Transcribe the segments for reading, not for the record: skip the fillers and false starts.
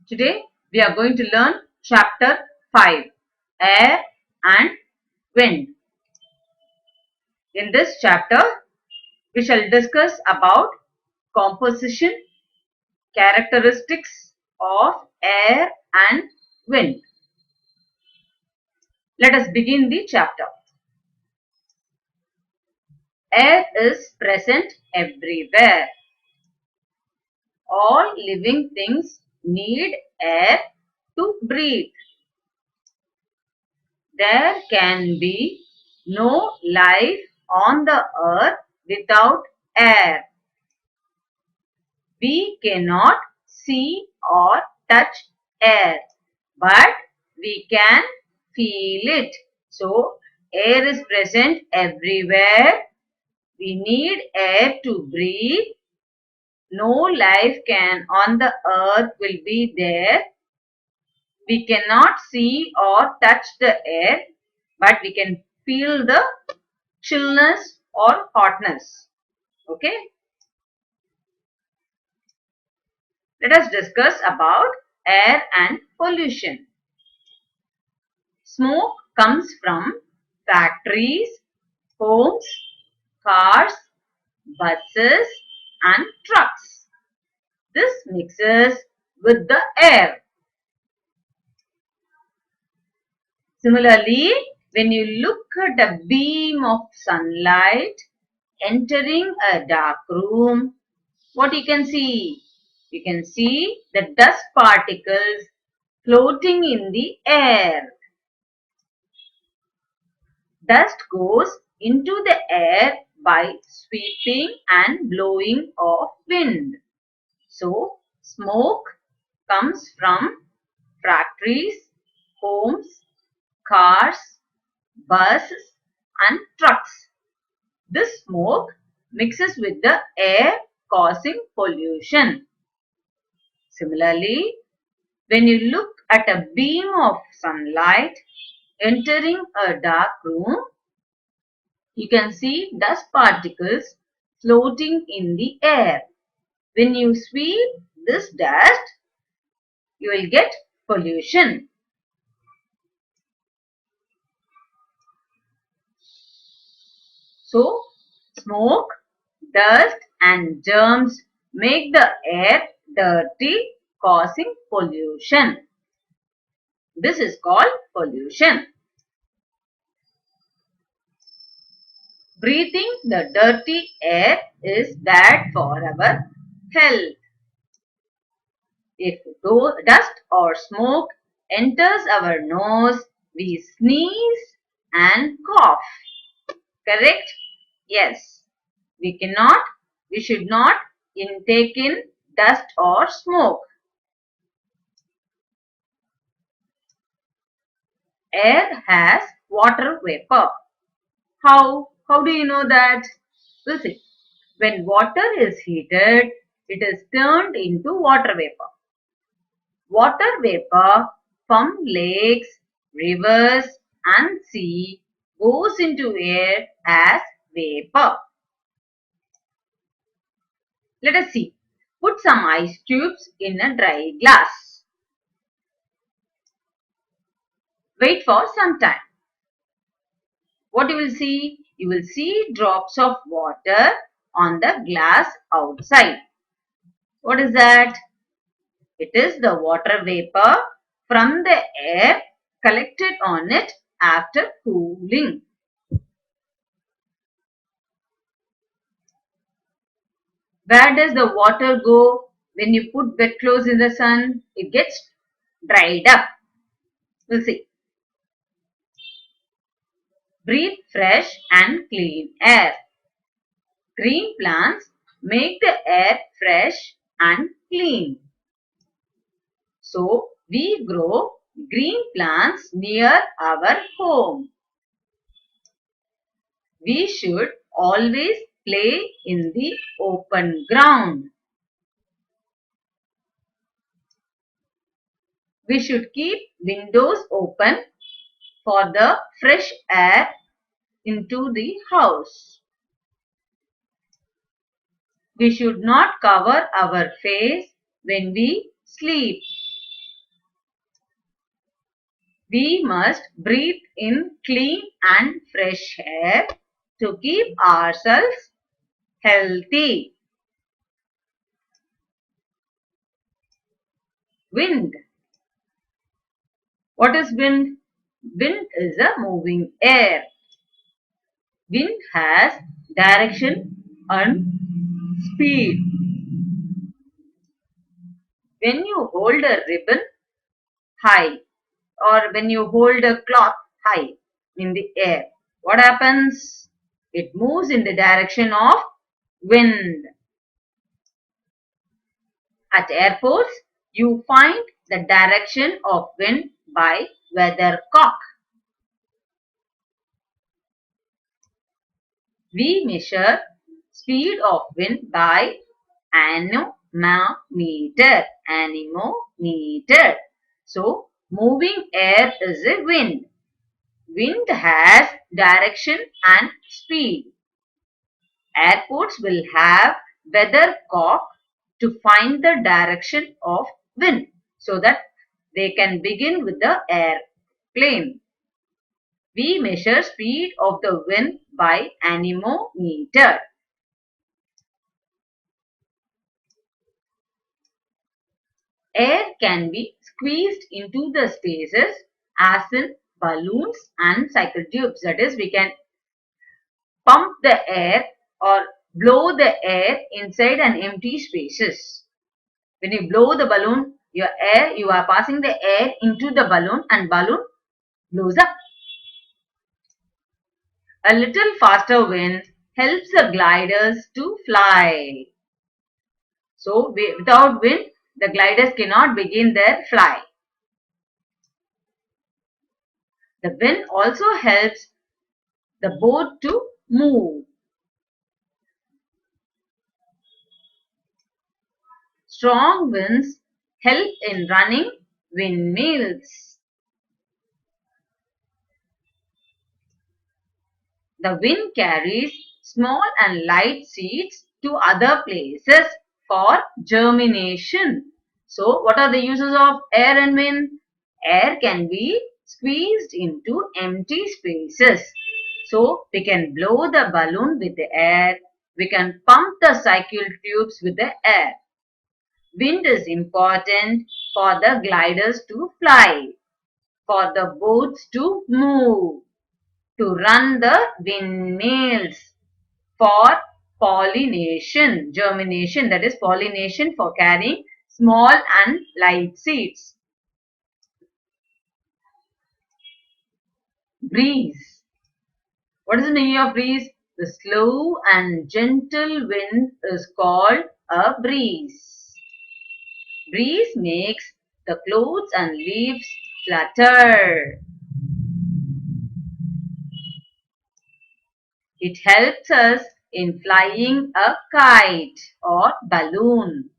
Today we are going to learn chapter 5, Air and Wind. In this chapter we shall discuss about composition, characteristics of air and wind. Let us begin the chapter. Air is present everywhere. All living things need air to breathe. There can be no life on the earth without air. We cannot see or touch air, but we can feel it. So, air is present everywhere. We need air to breathe. No life on the earth will be there. We cannot see or touch the air, but we can feel the chillness or hotness. Okay. Let us discuss about air and pollution. Smoke comes from factories, homes, cars, buses and trucks. This mixes with the air. Similarly, when you look at a beam of sunlight entering a dark room, what you can see? You can see the dust particles floating in the air. Dust goes into the air by sweeping and blowing of wind. So, smoke comes from factories, homes, cars, buses and trucks. This smoke mixes with the air causing pollution. Similarly, when you look at a beam of sunlight entering a dark room, you can see dust particles floating in the air. When you sweep this dust, you will get pollution. So, smoke, dust and germs make the air dirty, causing pollution. This is called pollution. Breathing the dirty air is bad for our health. If dust or smoke enters our nose, we sneeze and cough. Correct? Yes. We should not intake in dust or smoke. Air has water vapor. How do you know that? We'll see. When water is heated, it is turned into water vapor. Water vapor from lakes, rivers and sea goes into air as vapor. Let us see. Put some ice cubes in a dry glass. Wait for some time. What you will see? You will see drops of water on the glass outside. What is that? It is the water vapor from the air collected on it after cooling. Where does the water go when you put wet clothes in the sun? It gets dried up. We'll see. Breathe fresh and clean air. Green plants make the air fresh and clean. So, we grow green plants near our home. We should always play in the open ground. We should keep windows open for the fresh air into the house. We should not cover our face when we sleep. We must breathe in clean and fresh air to keep ourselves healthy. Wind. What is wind? Wind is a moving air. Wind has direction and speed. When you hold a ribbon high or when you hold a cloth high in the air, what happens? It moves in the direction of wind. At airports, you find the direction of wind by weathercock. We measure speed of wind by anemometer. Anemometer. So, moving air is a wind. Wind has direction and speed. Airports will have weathercock to find the direction of wind so that they can begin with the airplane. We measure speed of the wind by anemometer. Air can be squeezed into the spaces as in balloons and cycle tubes. That is, we can pump the air or blow the air inside an empty spaces. When you blow the balloon, you are passing the air into the balloon and balloon blows up. A little faster wind helps the gliders to fly. So without wind, the gliders cannot begin their fly. The wind also helps the boat to move. Strong winds help in running windmills. The wind carries small and light seeds to other places for germination. So, what are the uses of air and wind? Air can be squeezed into empty spaces. So, we can blow the balloon with the air. We can pump the cycle tubes with the air. Wind is important for the gliders to fly, for the boats to move, to run the windmills, for pollination, germination, that is pollination for carrying small and light seeds. Breeze. What is the meaning of breeze? The slow and gentle wind is called a breeze. Breeze makes the clothes and leaves flutter. It helps us in flying a kite or balloon.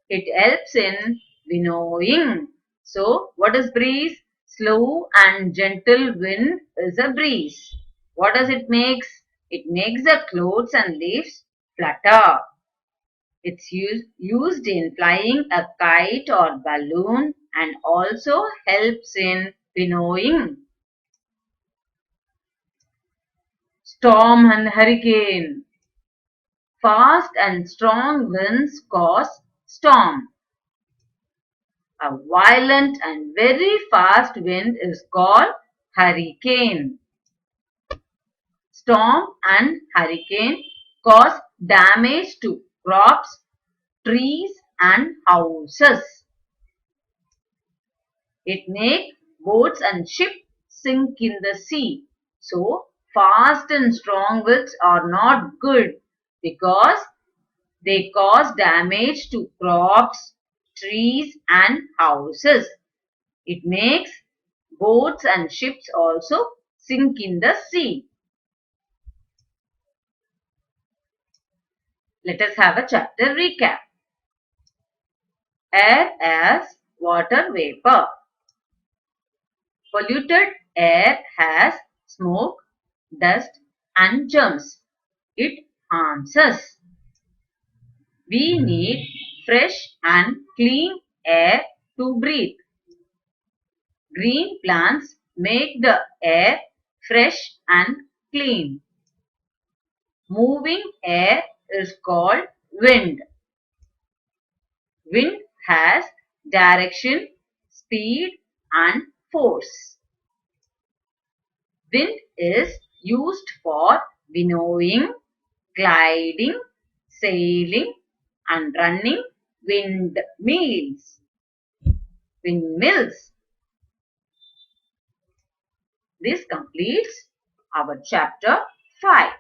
It helps in winnowing. So, what is breeze? Slow and gentle wind is a breeze. What does it make? It makes the clothes and leaves flutter. It's used in flying a kite or balloon and also helps in winnowing. Storm and hurricane. Fast and strong winds cause storm. A violent and very fast wind is called hurricane. Storm and hurricane cause damage to crops, trees and houses. It makes boats and ships sink in the sea. So, fast and strong winds are not good because they cause damage to crops, trees and houses. It makes boats and ships also sink in the sea. Let us have a chapter recap. Air as water vapor. Polluted air has smoke, dust and germs. It harms us. We need fresh and clean air to breathe. Green plants make the air fresh and clean. Moving air is called wind. Wind has direction, speed and force. Wind is used for winnowing, gliding, sailing and running windmills. This completes our chapter 5.